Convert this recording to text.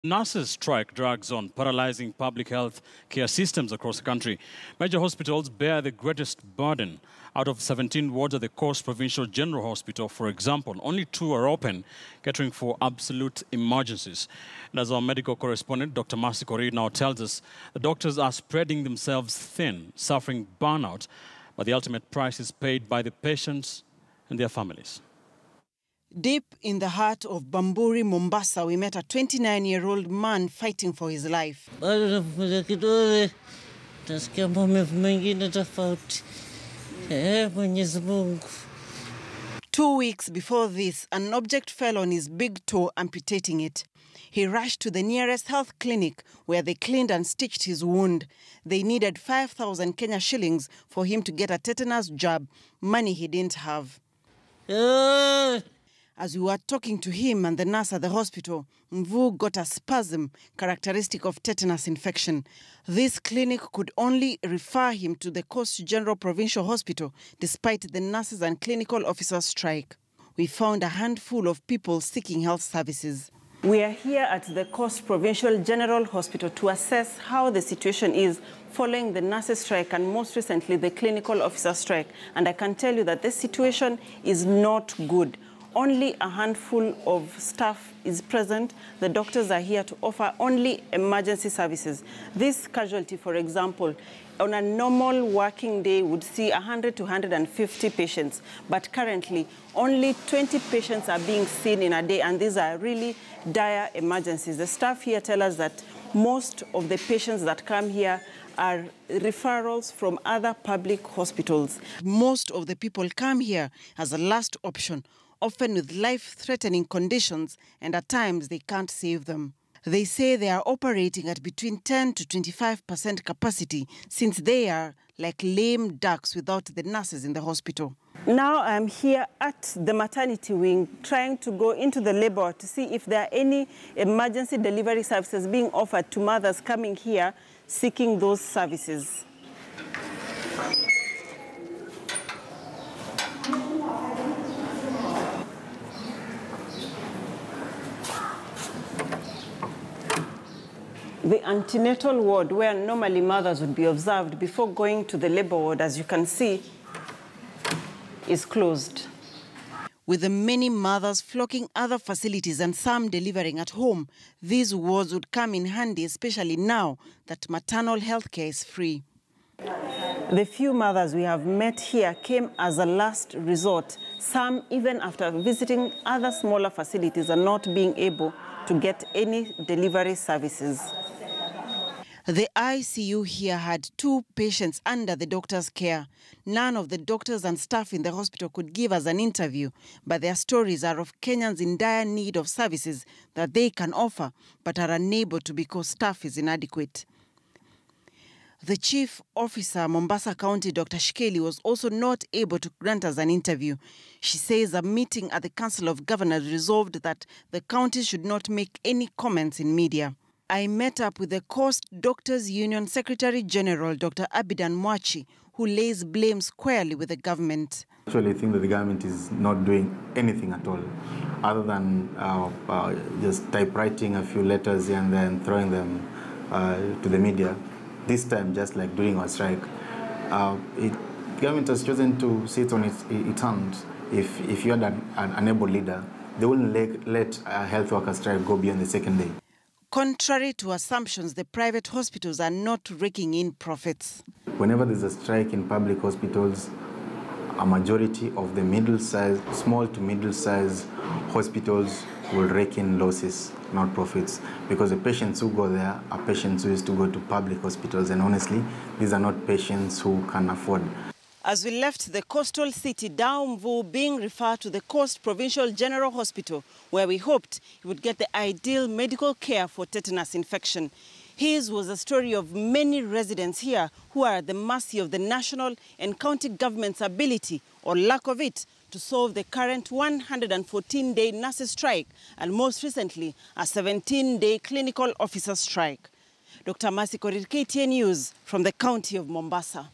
Nurses' strike drags on, paralyzing public health care systems across the country. Major hospitals bear the greatest burden. Out of 17 wards at the Coast Provincial General Hospital, for example, only 2 are open, catering for absolute emergencies. And as our medical correspondent, Dr. Mercy Korir, now tells us, the doctors are spreading themselves thin, suffering burnout, but the ultimate price is paid by the patients and their families. Deep in the heart of Bamburi, Mombasa, we met a 29-year-old man fighting for his life. 2 weeks before this, an object fell on his big toe, amputating it. He rushed to the nearest health clinic where they cleaned and stitched his wound. They needed 5,000 Kenya shillings for him to get a tetanus jab, money he didn't have. As we were talking to him and the nurse at the hospital, Mvu got a spasm characteristic of tetanus infection. This clinic could only refer him to the Coast General Provincial Hospital despite the nurses and clinical officers' strike. We found a handful of people seeking health services. We are here at the Coast Provincial General Hospital to assess how the situation is following the nurses' strike and most recently the clinical officer strike. And I can tell you that the situation is not good. Only a handful of staff is present. The doctors are here to offer only emergency services. This casualty, for example, on a normal working day would see 100 to 150 patients. But currently, only 20 patients are being seen in a day, and these are really dire emergencies. The staff here tell us that most of the patients that come here are referrals from other public hospitals. Most of the people come here as a last option, often with life-threatening conditions, and at times they can't save them. They say they are operating at between 10 to 25% capacity since they are like lame ducks without the nurses in the hospital. Now I'm here at the maternity wing trying to go into the labor to see if there are any emergency delivery services being offered to mothers coming here seeking those services. The antenatal ward, where normally mothers would be observed before going to the labor ward, as you can see, is closed. With the many mothers flocking other facilities and some delivering at home, these wards would come in handy, especially now that maternal health care is free. The few mothers we have met here came as a last resort. Some, even after visiting other smaller facilities, are not being able to get any delivery services. The ICU here had 2 patients under the doctor's care. None of the doctors and staff in the hospital could give us an interview, but their stories are of Kenyans in dire need of services that they can offer, but are unable to because staff is inadequate. The Chief Officer, Mombasa County, Dr. Shikeli, was also not able to grant us an interview. She says a meeting at the Council of Governors resolved that the county should not make any comments in media. I met up with the Coast Doctors Union Secretary General, Dr. Abidan Mwachi, who lays blame squarely with the government. Actually, I think that the government is not doing anything at all, other than just typewriting a few letters here and then throwing them to the media. This time, just like during our strike, the government has chosen to sit on its hands. If you had an unable leader, they wouldn't let a health worker strike go beyond the second day. Contrary to assumptions, the private hospitals are not raking in profits. Whenever there's a strike in public hospitals, a majority of the small to middle-sized hospitals will rake in losses, not profits, because the patients who go there are patients who used to go to public hospitals, and honestly, these are not patients who can afford. As we left the coastal city, Mvu being referred to the Coast Provincial General Hospital, where we hoped he would get the ideal medical care for tetanus infection. His was a story of many residents here who are at the mercy of the national and county government's ability, or lack of it, to solve the current 114-day nurses' strike and most recently a 17-day clinical officer strike. Dr. Mercy Korir, KTN News from the county of Mombasa.